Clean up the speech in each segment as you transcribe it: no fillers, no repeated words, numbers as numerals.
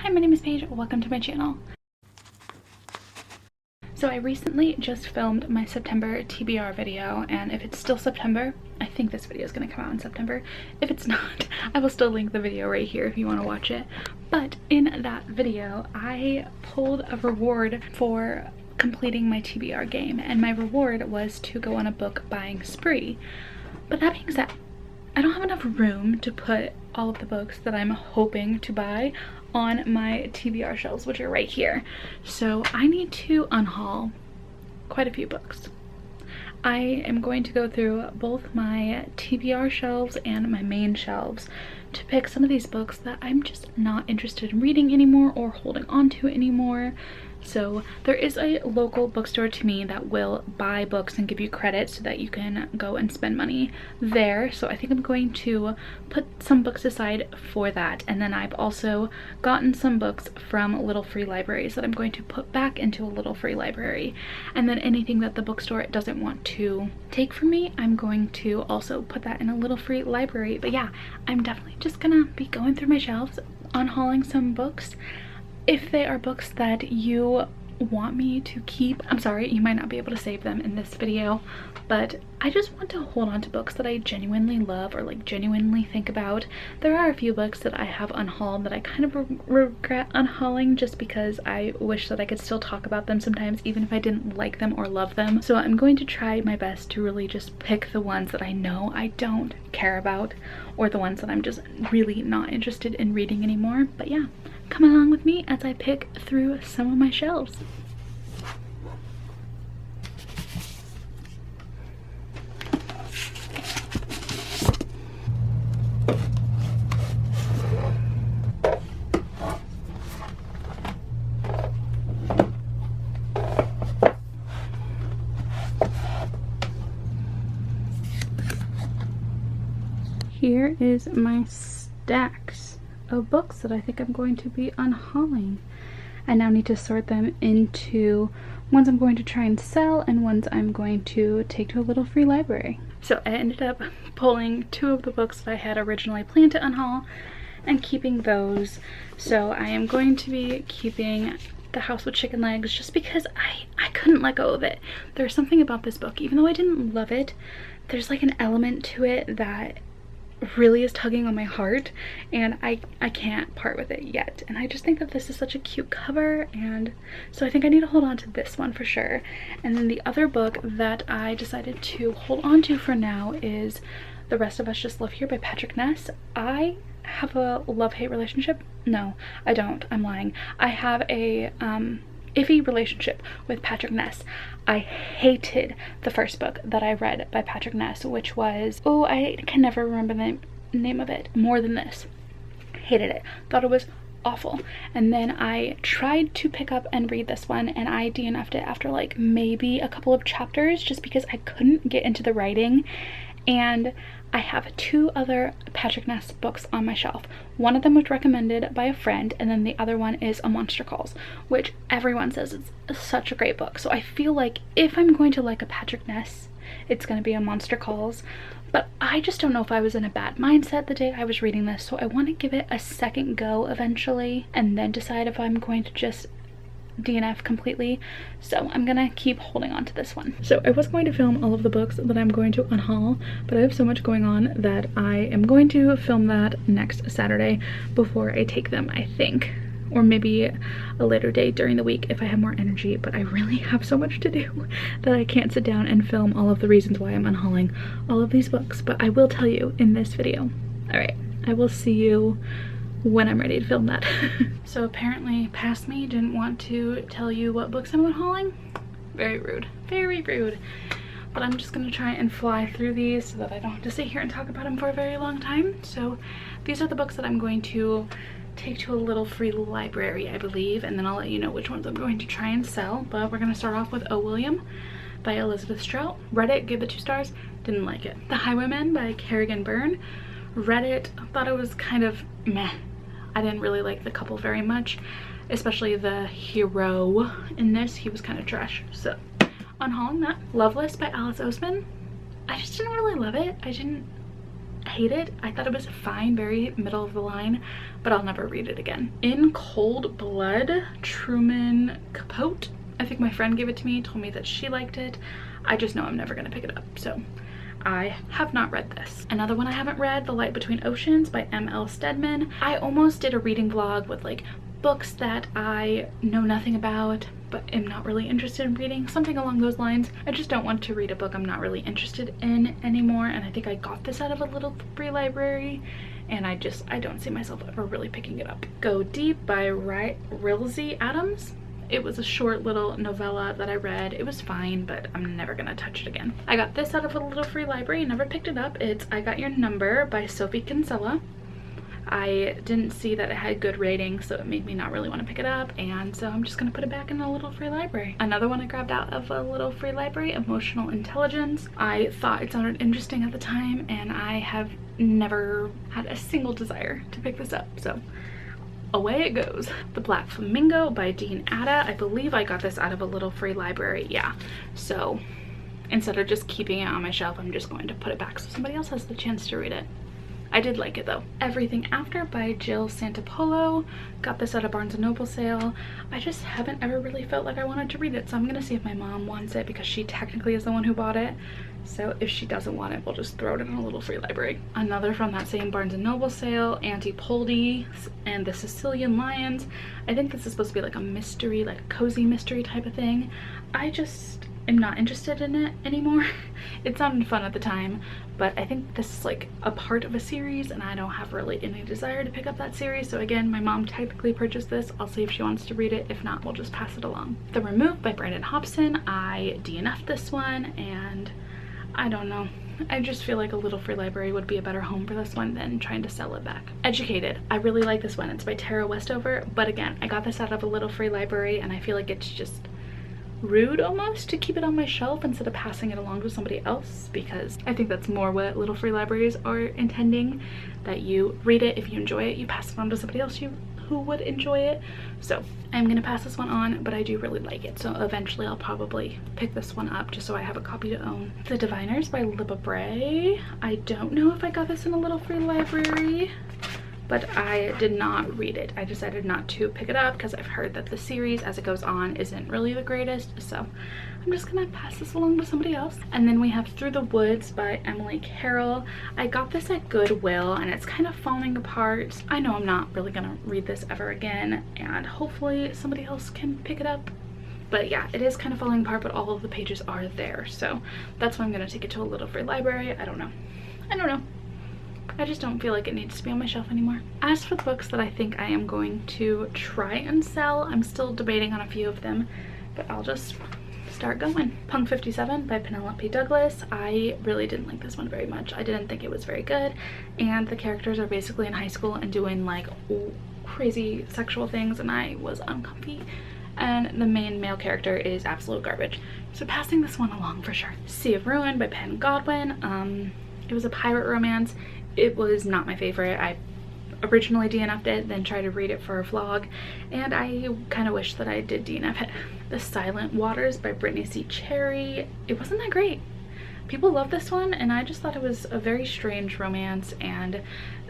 Hi, my name is Paige. Welcome to my channel. So I recently just filmed my September TBR video, and if it's still September, I think this video is going to come out in September. If it's not, I will still link the video right here if you want to watch it. But in that video, I pulled a reward for completing my TBR game, and my reward was to go on a book buying spree. But that being said, I don't have enough room to put all of the books that I'm hoping to buy on my TBR shelves, which are right here. So I need to unhaul quite a few books. I am going to go through both my TBR shelves and my main shelves to pick some of these books that I'm just not interested in reading anymore or holding on to anymore. So there is a local bookstore to me that will buy books and give you credit so that you can go and spend money there. So I think I'm going to put some books aside for that. And then I've also gotten some books from little free libraries that I'm going to put back into a little free library. And then anything that the bookstore doesn't want to take from me, I'm going to also put that in a little free library. But yeah, I'm definitely just gonna be going through my shelves, unhauling some books. If they are books that you want me to keep, I'm sorry, you might not be able to save them in this video, but I just want to hold on to books that I genuinely love or like genuinely think about. There are a few books that I have unhauled that I kind of regret unhauling just because I wish that I could still talk about them sometimes even if I didn't like them or love them. So I'm going to try my best to really just pick the ones that I know I don't care about or the ones that I'm just really not interested in reading anymore. But yeah, come along with me as I pick through some of my shelves. Here is my stacks of books that I think I'm going to be unhauling. I now need to sort them into ones I'm going to try and sell and ones I'm going to take to a little free library. So I ended up pulling two of the books that I had originally planned to unhaul and keeping those. So I am going to be keeping The House with Chicken Legs just because I couldn't let go of it. There's something about this book, even though I didn't love it, there's like an element to it that really is tugging on my heart, and I can't part with it yet. And I just think that this is such a cute cover, and so I think I need to hold on to this one for sure. And then the other book that I decided to hold on to for now is The Rest of Us Just Live Here by Patrick Ness. I have a love-hate relationship. No, I don't. I'm lying. I have a iffy relationship with Patrick Ness. I hated the first book that I read by Patrick Ness, which was, oh, I can never remember the name of it, More Than This. Hated it. Thought it was awful. And then I tried to pick up and read this one, and I DNF'd it after like maybe a couple of chapters just because I couldn't get into the writing. And I have two other Patrick Ness books on my shelf. One of them was recommended by a friend, and then the other one is A Monster Calls, which everyone says is such a great book. So I feel like if I'm going to like a Patrick Ness, it's going to be A Monster Calls. But I just don't know if I was in a bad mindset the day I was reading this, so I want to give it a second go eventually and then decide if I'm going to just DNF completely. So I'm gonna keep holding on to this one. So I was going to film all of the books that I'm going to unhaul, but I have so much going on that I am going to film that next Saturday before I take them, I think, or maybe a later day during the week if I have more energy. But I really have so much to do that I can't sit down and film all of the reasons why I'm unhauling all of these books, but I will tell you in this video. All right, I will see you when I'm ready to film that. So apparently past me didn't want to tell you what books I'm unhauling. Very rude, very rude. But I'm just gonna try and fly through these so that I don't have to sit here and talk about them for a very long time. So these are the books that I'm going to take to a little free library, I believe, and then I'll let you know which ones I'm going to try and sell. But we're gonna start off with Oh William by Elizabeth Strout. Read it, gave it 2 stars, didn't like it. The Highwaymen by Kerrigan Byrne. Read it, thought it was kind of meh. I didn't really like the couple very much, especially the hero in this. He was kind of trash. So unhauling that. Loveless by Alice Oseman. I just didn't really love it. I didn't hate it. I thought it was fine, very middle of the line, but I'll never read it again. In Cold Blood, Truman Capote. I think my friend gave it to me, told me that she liked it. I just know I'm never gonna pick it up, so I have not read this. Another one I haven't read, The Light Between Oceans by M.L. Stedman. I almost did a reading vlog with like books that I know nothing about but am not really interested in reading, something along those lines. I just don't want to read a book I'm not really interested in anymore, and I think I got this out of a little free library, and I don't see myself ever really picking it up. Go Deep by Rilsey Adams. It was a short little novella that I read. It was fine, but I'm never gonna touch it again. I got this out of a little free library, never picked it up. It's I Got Your Number by Sophie Kinsella. I didn't see that it had good ratings, so it made me not really want to pick it up, and so I'm just gonna put it back in a little free library. Another one I grabbed out of a little free library, Emotional Intelligence. I thought it sounded interesting at the time, and I have never had a single desire to pick this up, so away it goes. The Black Flamingo by Dean Atta. I believe I got this out of a little free library, yeah. So instead of just keeping it on my shelf, I'm just going to put it back so somebody else has the chance to read it. I did like it though. Everything After by Jill Santopolo. Got this at a Barnes & Noble sale. I just haven't ever really felt like I wanted to read it, so I'm gonna see if my mom wants it because she technically is the one who bought it. So if she doesn't want it, we'll just throw it in a little free library. Another from that same Barnes & Noble sale, Auntie Poldy and the Sicilian Lions. I think this is supposed to be like a mystery, like a cozy mystery type of thing. I just am not interested in it anymore. It sounded fun at the time, but I think this is like a part of a series and I don't have really any desire to pick up that series. So again, my mom technically purchased this. I'll see if she wants to read it. If not, we'll just pass it along. The Removed by Brandon Hobson. I DNF'd this one, and I don't know. I just feel like a little free library would be a better home for this one than trying to sell it back. Educated. I really like this one. It's by Tara Westover, but again, I got this out of a little free library and I feel like it's just rude almost to keep it on my shelf instead of passing it along to somebody else, because I think that's more what little free libraries are intending, that you read it, if you enjoy it, you pass it on to somebody else who would enjoy it. So I'm gonna pass this one on, but I do really like it, so eventually I'll probably pick this one up just so I have a copy to own. The Diviners by Libba Bray. I don't know if I got this in a little free library, but I did not read it. I decided not to pick it up because I've heard that the series as it goes on isn't really the greatest, so I'm just gonna pass this along to somebody else. And then we have Through the Woods by Emily Carroll. I got this at Goodwill and it's kind of falling apart. I know I'm not really gonna read this ever again, and hopefully somebody else can pick it up. But yeah, it is kind of falling apart, but all of the pages are there, so that's why I'm gonna take it to a little free library. I don't know. I just don't feel like it needs to be on my shelf anymore. As for the books that I think I am going to try and sell, I'm still debating on a few of them, but I'll just start going. Punk 57 by Penelope Douglas. I really didn't like this one very much. I didn't think it was very good, and the characters are basically in high school and doing like crazy sexual things, and I was uncomfy, and the main male character is absolute garbage. So passing this one along for sure. Sea of Ruin by Penn Godwin. It was a pirate romance. It was not my favorite. I originally DNF'd it, then tried to read it for a vlog, and I kind of wish that I did DNF it. The Silent Waters by Brittany C. Cherry. It wasn't that great. People love this one, and I just thought it was a very strange romance, and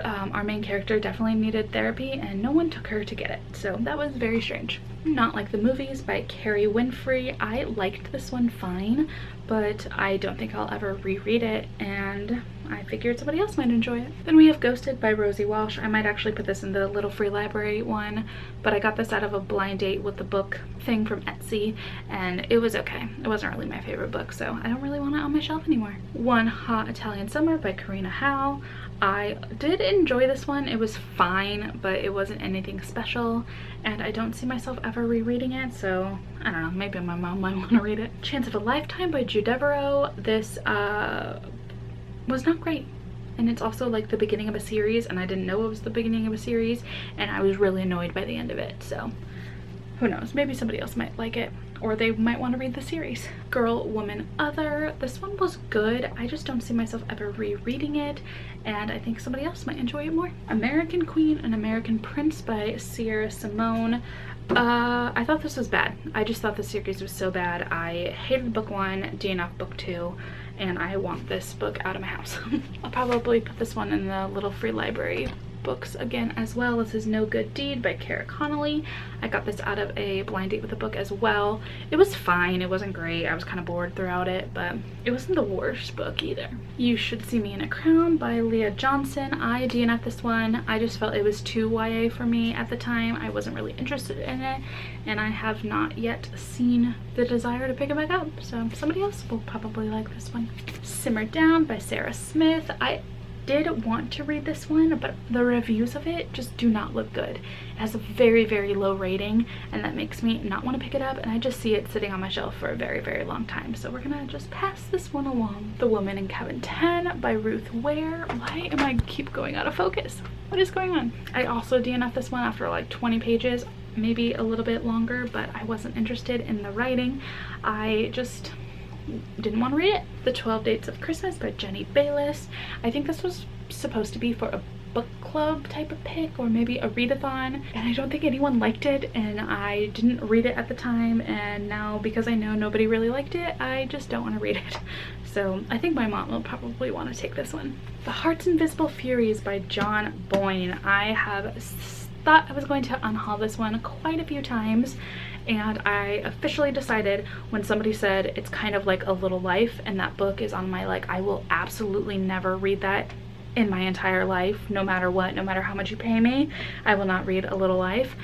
our main character definitely needed therapy, and no one took her to get it, so that was very strange. Not Like the Movies by Carrie Winfrey. I liked this one fine, but I don't think I'll ever reread it, and I figured somebody else might enjoy it. Then we have Ghosted by Rosie Walsh. I might actually put this in the little free library one, but I got this out of a blind date with the book thing from Etsy, and it was okay. It wasn't really my favorite book, so I don't really want it on my shelf anymore. One Hot Italian Summer by Karina Howe. I did enjoy this one. It was fine, but it wasn't anything special, and I don't see myself ever rereading it, so I don't know, maybe my mom might want to read it. Chance of a Lifetime by Jude Devereaux. This was not great, and it's also like the beginning of a series, and I didn't know it was the beginning of a series, and I was really annoyed by the end of it, so who knows, maybe somebody else might like it, or they might want to read the series. Girl, Woman, Other. This one was good. I just don't see myself ever rereading it, and I think somebody else might enjoy it more. American Queen and American Prince by Sierra Simone. I thought this was bad. I just thought the series was so bad. I hated book 1, DNF book 2, and I want this book out of my house. I'll probably put this one in the little free library books again as well. This is No Good Deed by Kara Connolly. I got this out of a blind date with a book as well. It was fine. It wasn't great. I was kind of bored throughout it, but it wasn't the worst book either. You Should See Me in a Crown by Leah Johnson. I DNF'd this one. I just felt it was too YA for me at the time. I wasn't really interested in it, and I have not yet seen the desire to pick it back up, so somebody else will probably like this one. Simmer Down by Sarah Smith. I did want to read this one, but the reviews of it just do not look good. It has a very, very low rating, and that makes me not want to pick it up, and I just see it sitting on my shelf for a very, very long time, so we're gonna just pass this one along. The Woman in Cabin 10 by Ruth Ware. Why am I keep going out of focus? What is going on? I also DNF'd this one after like 20 pages, maybe a little bit longer, but I wasn't interested in the writing. I just didn't want to read it. The 12 Dates of Christmas by Jenny Bayliss. I think this was supposed to be for a book club type of pick, or maybe a readathon, and I don't think anyone liked it, and I didn't read it at the time, and now because I know nobody really liked it, I just don't want to read it. So I think my mom will probably want to take this one. The Heart's Invisible Furies by John Boyne. I have thought I was going to unhaul this one quite a few times, and I officially decided when somebody said it's kind of like A Little Life, and that book is on my like I will absolutely never read that in my entire life, no matter what, no matter how much you pay me, I will not read A Little Life.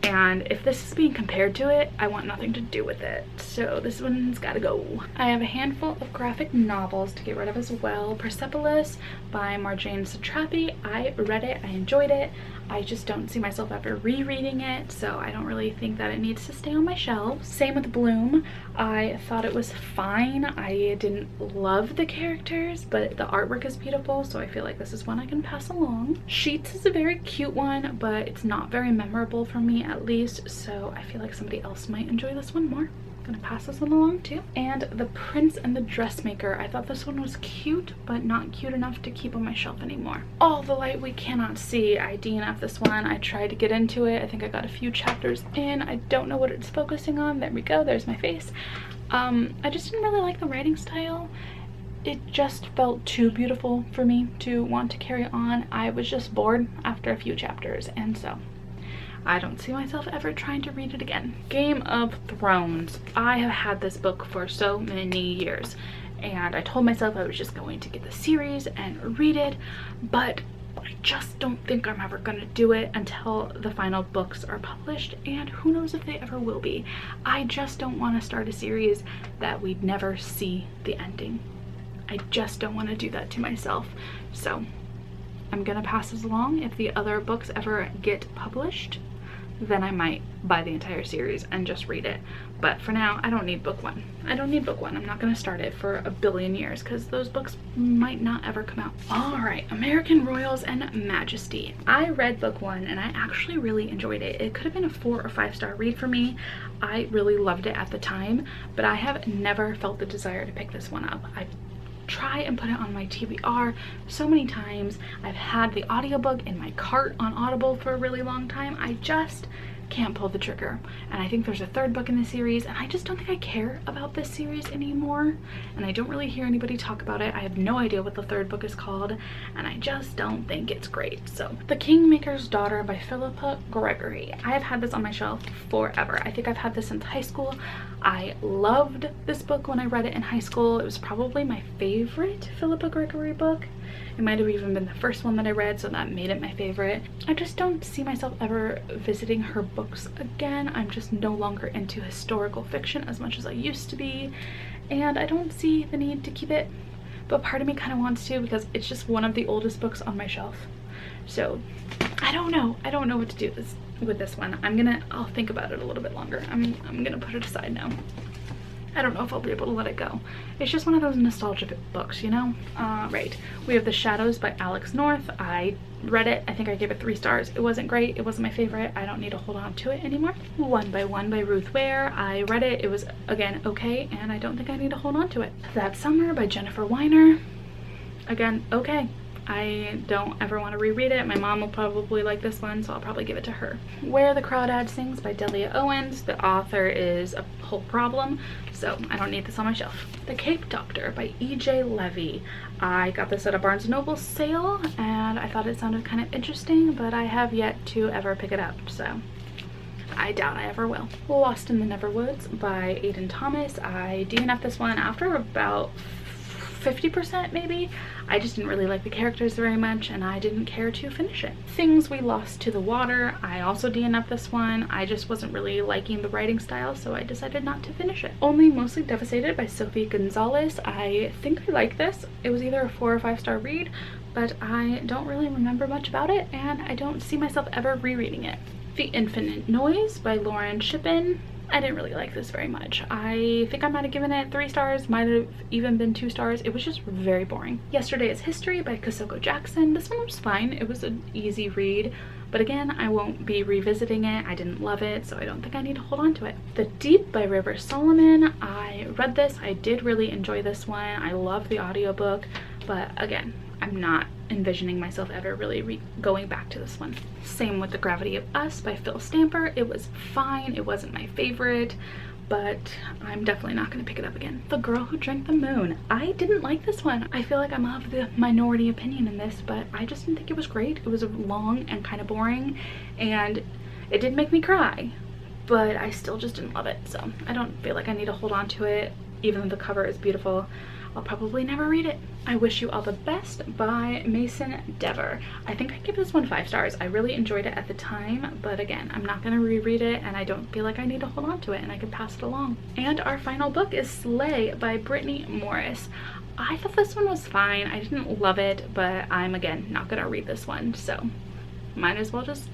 And if this is being compared to it, I want nothing to do with it. So this one's gotta go. I have a handful of graphic novels to get rid of as well. Persepolis by Marjane Satrapi. I read it, I enjoyed it. I just don't see myself ever rereading it, so I don't really think that it needs to stay on my shelves. Same with Bloom. I thought it was fine. I didn't love the characters, but the artwork is beautiful, so I feel like this is one I can pass along. Sheets is a very cute one, but it's not very memorable for me at least, so I feel like somebody else might enjoy this one more. Gonna pass this one along too. And The Prince and the Dressmaker. I thought this one was cute, but not cute enough to keep on my shelf anymore. All the Light We Cannot See. I DNF'd this one. I tried to get into it. I think I got a few chapters in. I don't know what it's focusing on. There we go. There's my face. I just didn't really like the writing style. It just felt too beautiful for me to want to carry on. I was just bored after a few chapters, and so I don't see myself ever trying to read it again. Game of Thrones. I have had this book for so many years, and I told myself I was just going to get the series and read it, but I just don't think I'm ever gonna do it until the final books are published, and who knows if they ever will be. I just don't want to start a series that we'd never see the ending. I just don't want to do that to myself, so I'm gonna pass this along. If the other books ever get published, then I might buy the entire series and just read it. But for now, I don't need book one. I don't need book one. I'm not gonna start it for a billion years because those books might not ever come out. All right, American Royals and Majesty. I read book one and I actually really enjoyed it. It could have been a 4 or 5 star read for me. I really loved it at the time, but I have never felt the desire to pick this one up. I try and put it on my TBR so many times. I've had the audiobook in my cart on Audible for a really long time. I just can't pull the trigger, and I think there's a 3rd book in the series, and I just don't think I care about this series anymore, and I don't really hear anybody talk about it. I have no idea what the 3rd book is called, and I just don't think it's great. So The Kingmaker's Daughter by Philippa Gregory. I have had this on my shelf forever. I think I've had this since high school. I loved this book when I read it in high school. It was probably my favorite Philippa Gregory book. It might have even been the first one that I read, so that made it my favorite. I just don't see myself ever visiting her books again. I'm just no longer into historical fiction as much as I used to be, and I don't see the need to keep it, but part of me kind of wants to because it's just one of the oldest books on my shelf. So I don't know what to do with this one. I'll think about it a little bit longer. I'm gonna put it aside now. I don't know if I'll be able to let it go. It's just one of those nostalgia books, you know? Right. We have The Shadows by Alex North. I read it. I think I gave it 3 stars. It wasn't great. It wasn't my favorite. I don't need to hold on to it anymore. One by One by Ruth Ware. I read it. It was, again, okay, and I don't think I need to hold on to it. That Summer by Jennifer Weiner. Again, okay. I don't ever want to reread it. My mom will probably like this one, so I'll probably give it to her. Where the Crawdad Sings by Delia Owens. The author is a whole problem, so I don't need this on my shelf. The Cape Doctor by E.J. Levy. I got this at a Barnes & Noble sale, and I thought it sounded kind of interesting, but I have yet to ever pick it up, so I doubt I ever will. Lost in the Neverwoods by Aiden Thomas. I DNF'd this one after about 50% maybe. I just didn't really like the characters very much, and I didn't care to finish it. Things We Lost to the Water. I also DNF'd this one. I just wasn't really liking the writing style, so I decided not to finish it. Only Mostly Devastated by Sophie Gonzalez. I think I like this. It was either a 4 or 5 star read, but I don't really remember much about it, and I don't see myself ever rereading it. The Infinite Noise by Lauren Shippen. I didn't really like this very much. I think I might have given it 3 stars, might have even been 2 stars. It was just very boring. Yesterday is History by Kosoko Jackson. This one was fine. It was an easy read, but again, I won't be revisiting it. I didn't love it, so I don't think I need to hold on to it. The Deep by River Solomon. I read this. I did really enjoy this one. I love the audiobook, but again, I'm not envisioning myself ever really going back to this one. Same with The Gravity of Us by Phil Stamper. It was fine. It wasn't my favorite, but I'm definitely not going to pick it up again. The Girl Who Drank the Moon. I didn't like this one. I feel like I'm of the minority opinion in this, but I just didn't think it was great. It was long and kind of boring, and it did make me cry, but I still just didn't love it, so I don't feel like I need to hold on to it. Even though the cover is beautiful, I'll probably never read it. I Wish You All the Best by Mason Dever. I think I give this one 5 stars. I really enjoyed it at the time, but again, I'm not gonna reread it, and I don't feel like I need to hold on to it, and I can pass it along. And our final book is Slay by Brittany Morris. I thought this one was fine. I didn't love it, but I'm again not gonna read this one, so might as well just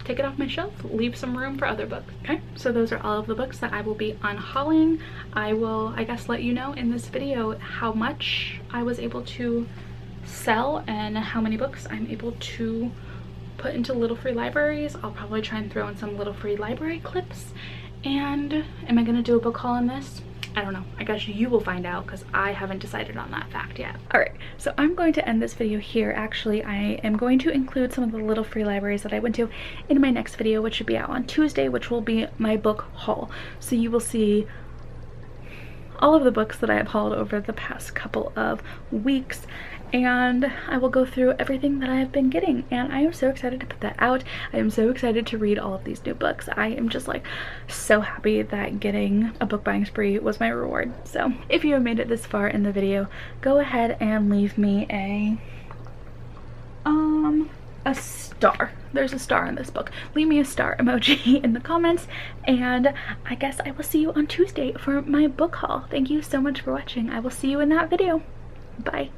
take it off my shelf, leave some room for other books. Okay, so those are all of the books that I will be unhauling. I will, I guess, let you know in this video how much I was able to sell and how many books I'm able to put into Little Free Libraries. I'll probably try and throw in some Little Free Library clips. And am I gonna do a book haul in this? I don't know. I guess you will find out, because I haven't decided on that fact yet. Alright, so I'm going to end this video here. Actually, I am going to include some of the Little Free Libraries that I went to in my next video, which should be out on Tuesday, which will be my book haul. So you will see all of the books that I have hauled over the past couple of weeks, and I will go through everything that I have been getting, and I am so excited to put that out. I am so excited to read all of these new books. I am just like so happy that getting a book buying spree was my reward. So if you have made it this far in the video, go ahead and leave me a star. There's a star in this book. Leave me a star emoji in the comments, and I guess I will see you on Tuesday for my book haul. Thank you so much for watching. I will see you in that video. Bye.